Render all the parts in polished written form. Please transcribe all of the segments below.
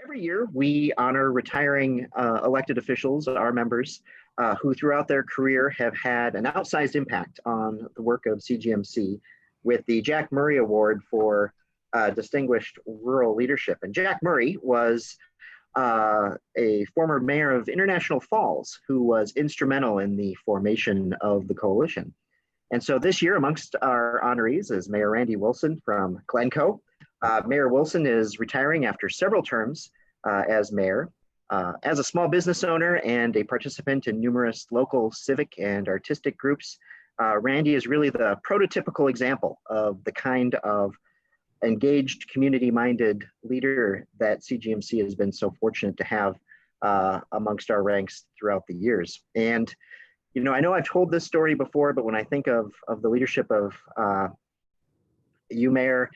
Every year, we honor retiring elected officials, our members, who throughout their career have had an outsized impact on the work of CGMC with the Jack Murray Award for Distinguished Rural Leadership. And Jack Murray was a former mayor of International Falls who was instrumental in the formation of the coalition. And so this year, amongst our honorees is Mayor Randy Wilson from Glencoe. Mayor Wilson is retiring after several terms as mayor. As a small business owner and a participant in numerous local civic and artistic groups, Randy is really the prototypical example of the kind of engaged, community-minded leader that CGMC has been so fortunate to have amongst our ranks throughout the years. And, you know I've told this story before, but when I think of the leadership of you, Mayor,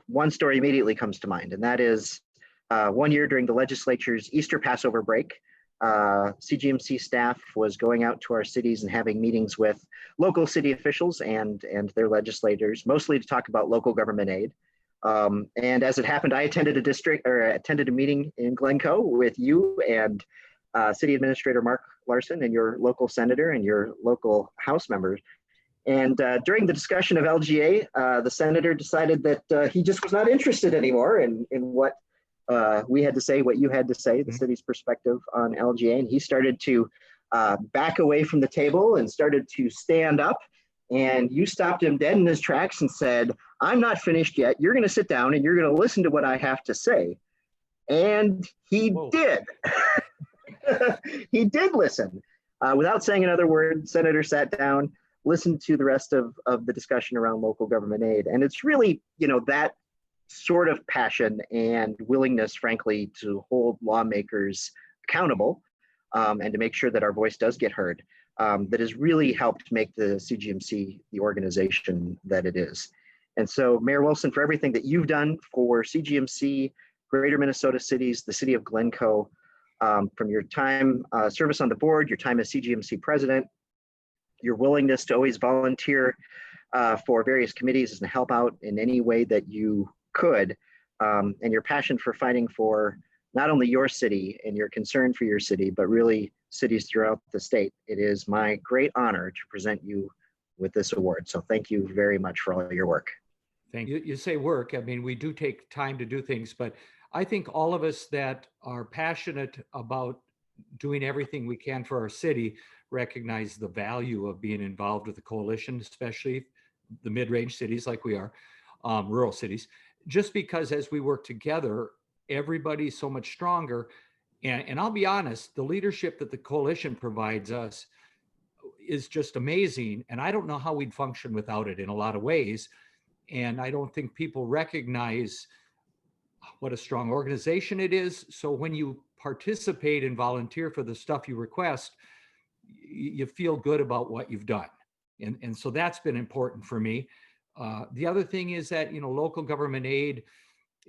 one story immediately comes to mind, and that is one year during the legislature's Easter Passover break, CGMC staff was going out to our cities and having meetings with local city officials and their legislators, mostly to talk about local government aid. And as it happened, I attended a meeting in Glencoe with you and City Administrator Mark Larson and your local senator and your local House members. And during the discussion of LGA, the senator decided that he just was not interested anymore in what we had to say, what you had to say, the city's perspective on LGA. And he started to back away from the table and started to stand up. And you stopped him dead in his tracks and said, "I'm not finished yet. You're going to sit down and you're going to listen to what I have to say." And he did. He did listen. Without saying another word, Senator sat down, listened to the rest of the discussion around local government aid. And it's really, that sort of passion and willingness, frankly, to hold lawmakers accountable and to make sure that our voice does get heard that has really helped make the CGMC the organization that it is. And so, Mayor Wilson, for everything that you've done for CGMC, Greater Minnesota Cities, the city of Glencoe, from your time service on the board, your time as CGMC president, your willingness to always volunteer for various committees and help out in any way that you could, and your passion for fighting for not only your city and your concern for your city, but really cities throughout the state. It is my great honor to present you with this award. So thank you very much for all your work. Thank you. You say work. I mean, we do take time to do things, but I think all of us that are passionate about doing everything we can for our city recognize the value of being involved with the coalition, especially the mid-range cities like we are, rural cities, just because as we work together, everybody's so much stronger. And I'll be honest, the leadership that the coalition provides us is just amazing. And I don't know how we'd function without it in a lot of ways. And I don't think people recognize what a strong organization it is. So when you participate and volunteer for the stuff you request, you feel good about what you've done. And so that's been important for me. The other thing is that, local government aid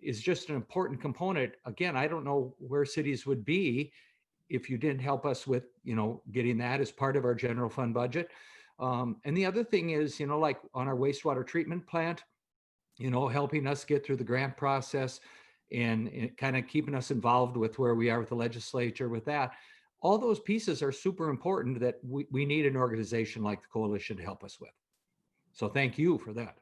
is just an important component. Again, I don't know where cities would be if you didn't help us with, getting that as part of our general fund budget. And the other thing is, like on our wastewater treatment plant, helping us get through the grant process and kind of keeping us involved with where we are with the legislature with that. All those pieces are super important that we need an organization like the coalition to help us with. So thank you for that.